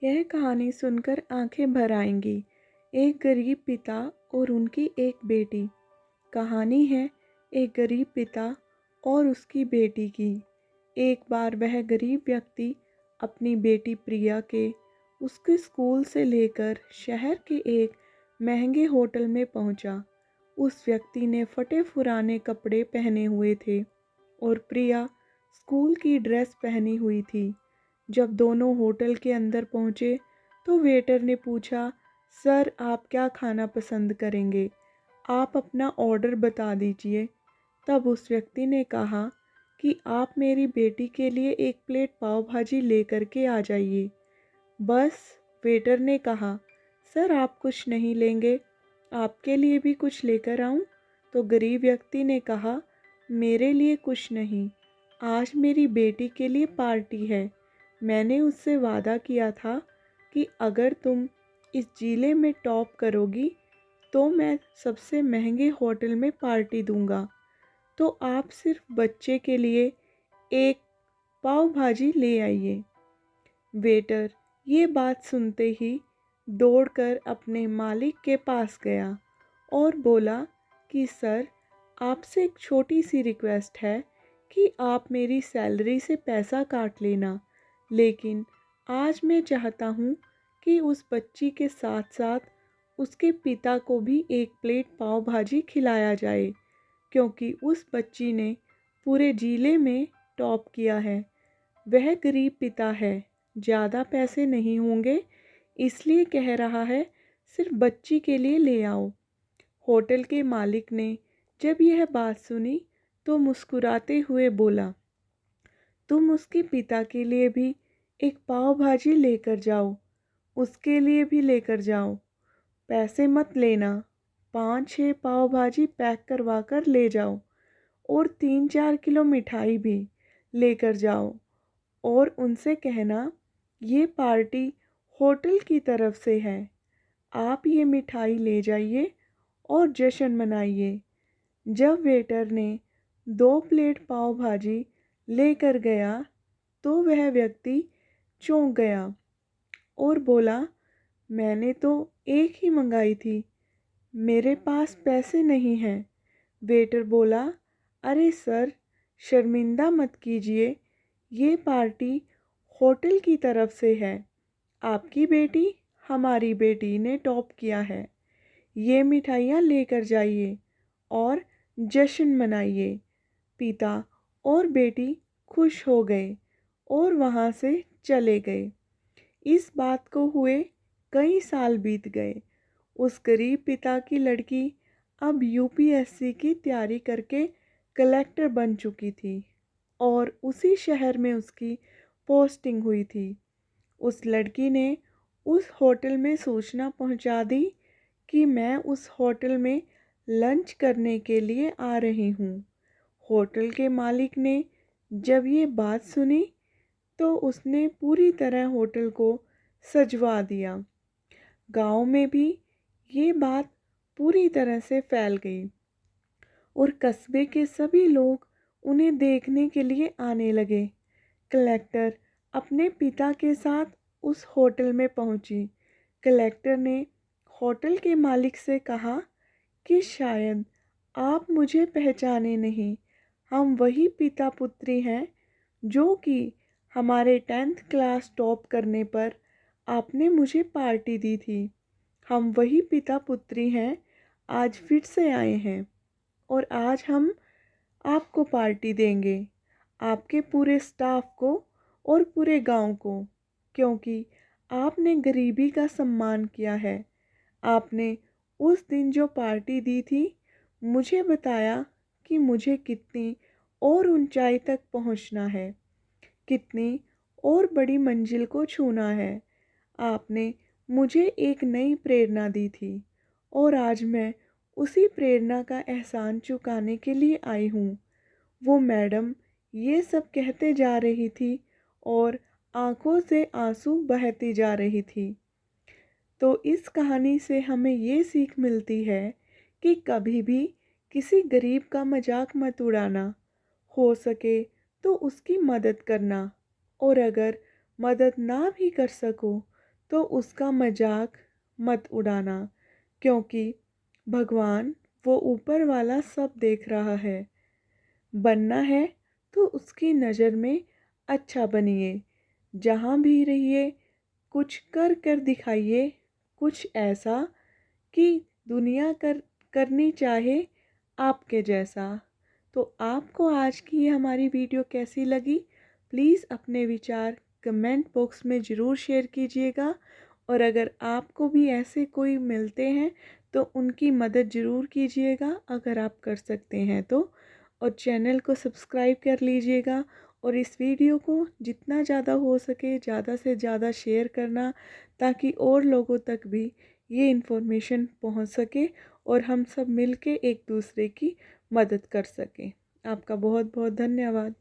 यह कहानी सुनकर आंखें भर आएंगी। एक गरीब पिता और उनकी एक बेटी। कहानी है एक गरीब पिता और उसकी बेटी की। एक बार वह गरीब व्यक्ति अपनी बेटी प्रिया के उसके स्कूल से लेकर शहर के एक महंगे होटल में पहुंचा। उस व्यक्ति ने फटे फुराने कपड़े पहने हुए थे और प्रिया स्कूल की ड्रेस पहनी हुई थी। जब दोनों होटल के अंदर पहुंचे तो वेटर ने पूछा, सर आप क्या खाना पसंद करेंगे? आप अपना ऑर्डर बता दीजिए। तब उस व्यक्ति ने कहा कि आप मेरी बेटी के लिए एक प्लेट पाव भाजी लेकर के आ जाइए। बस, वेटर ने कहा, सर आप कुछ नहीं लेंगे? आपके लिए भी कुछ लेकर आऊं? तो गरीब व्यक्ति ने कहा, मेरे लिए कुछ नहीं, आज मेरी बेटी के लिए पार्टी है। मैंने उससे वादा किया था कि अगर तुम इस जिले में टॉप करोगी तो मैं सबसे महंगे होटल में पार्टी दूंगा। तो आप सिर्फ बच्चे के लिए एक पाव भाजी ले आइए। वेटर ये बात सुनते ही दौड़कर अपने मालिक के पास गया और बोला कि सर, आपसे एक छोटी सी रिक्वेस्ट है कि आप मेरी सैलरी से पैसा काट लेना, लेकिन आज मैं चाहता हूँ कि उस बच्ची के साथ साथ उसके पिता को भी एक प्लेट पाव भाजी खिलाया जाए, क्योंकि उस बच्ची ने पूरे जिले में टॉप किया है। वह गरीब पिता है, ज़्यादा पैसे नहीं होंगे, इसलिए कह रहा है सिर्फ बच्ची के लिए ले आओ। होटल के मालिक ने जब यह बात सुनी तो मुस्कुराते हुए बोला, तुम उसके पिता के लिए भी एक पाव भाजी लेकर जाओ, उसके लिए भी लेकर जाओ। पैसे मत लेना, 5-6 पाव भाजी पैक करवा कर ले जाओ और 3-4 किलो मिठाई भी लेकर जाओ और उनसे कहना ये पार्टी होटल की तरफ से है। आप ये मिठाई ले जाइए और जश्न मनाइए। जब वेटर ने 2 प्लेट पाव भाजी लेकर गया तो वह व्यक्ति चौंक गया और बोला, मैंने तो एक ही मंगाई थी, मेरे पास पैसे नहीं हैं। वेटर बोला, अरे सर, शर्मिंदा मत कीजिए, ये पार्टी होटल की तरफ से है। आपकी बेटी हमारी बेटी ने टॉप किया है। ये मिठाइयाँ लेकर जाइए और जश्न मनाइए। पिता और बेटी खुश हो गए और वहाँ से चले गए। इस बात को हुए कई साल बीत गए। उस गरीब पिता की लड़की अब यूपीएससी की तैयारी करके कलेक्टर बन चुकी थी और उसी शहर में उसकी पोस्टिंग हुई थी। उस लड़की ने उस होटल में सूचना पहुंचा दी कि मैं उस होटल में लंच करने के लिए आ रही हूँ। होटल के मालिक ने जब ये बात सुनी तो उसने पूरी तरह होटल को सजवा दिया। गांव में भी ये बात पूरी तरह से फैल गई और कस्बे के सभी लोग उन्हें देखने के लिए आने लगे। कलेक्टर अपने पिता के साथ उस होटल में पहुंची। कलेक्टर ने होटल के मालिक से कहा कि शायद आप मुझे पहचाने नहीं, हम वही पिता पुत्री हैं जो कि हमारे 10th क्लास टॉप करने पर आपने मुझे पार्टी दी थी। हम वही पिता पुत्री हैं, आज फिर से आए हैं और आज हम आपको पार्टी देंगे, आपके पूरे स्टाफ को और पूरे गांव को, क्योंकि आपने गरीबी का सम्मान किया है। आपने उस दिन जो पार्टी दी थी, मुझे बताया कि मुझे कितनी और ऊंचाई तक पहुंचना है, कितनी और बड़ी मंजिल को छूना है। आपने मुझे एक नई प्रेरणा दी थी और आज मैं उसी प्रेरणा का एहसान चुकाने के लिए आई हूँ। वो मैडम ये सब कहते जा रही थी और आंखों से आंसू बहती जा रही थी। तो इस कहानी से हमें ये सीख मिलती है कि कभी भी किसी गरीब का मजाक मत उड़ाना, हो सके तो उसकी मदद करना, और अगर मदद ना भी कर सको तो उसका मजाक मत उड़ाना, क्योंकि भगवान वो ऊपर वाला सब देख रहा है। बनना है तो उसकी नज़र में अच्छा बनिए, जहाँ भी रहिए कुछ कर कर दिखाइए, कुछ ऐसा कि दुनिया करनी चाहे आपके जैसा। तो आपको आज की ये हमारी वीडियो कैसी लगी? प्लीज़ अपने विचार कमेंट बॉक्स में ज़रूर शेयर कीजिएगा। और अगर आपको भी ऐसे कोई मिलते हैं तो उनकी मदद ज़रूर कीजिएगा, अगर आप कर सकते हैं तो। और चैनल को सब्सक्राइब कर लीजिएगा और इस वीडियो को जितना ज़्यादा हो सके ज़्यादा से ज़्यादा शेयर करना, ताकि और लोगों तक भी ये इन्फॉर्मेशन पहुंच सके और हम सब मिलके एक दूसरे की मदद कर सकें। आपका बहुत बहुत धन्यवाद।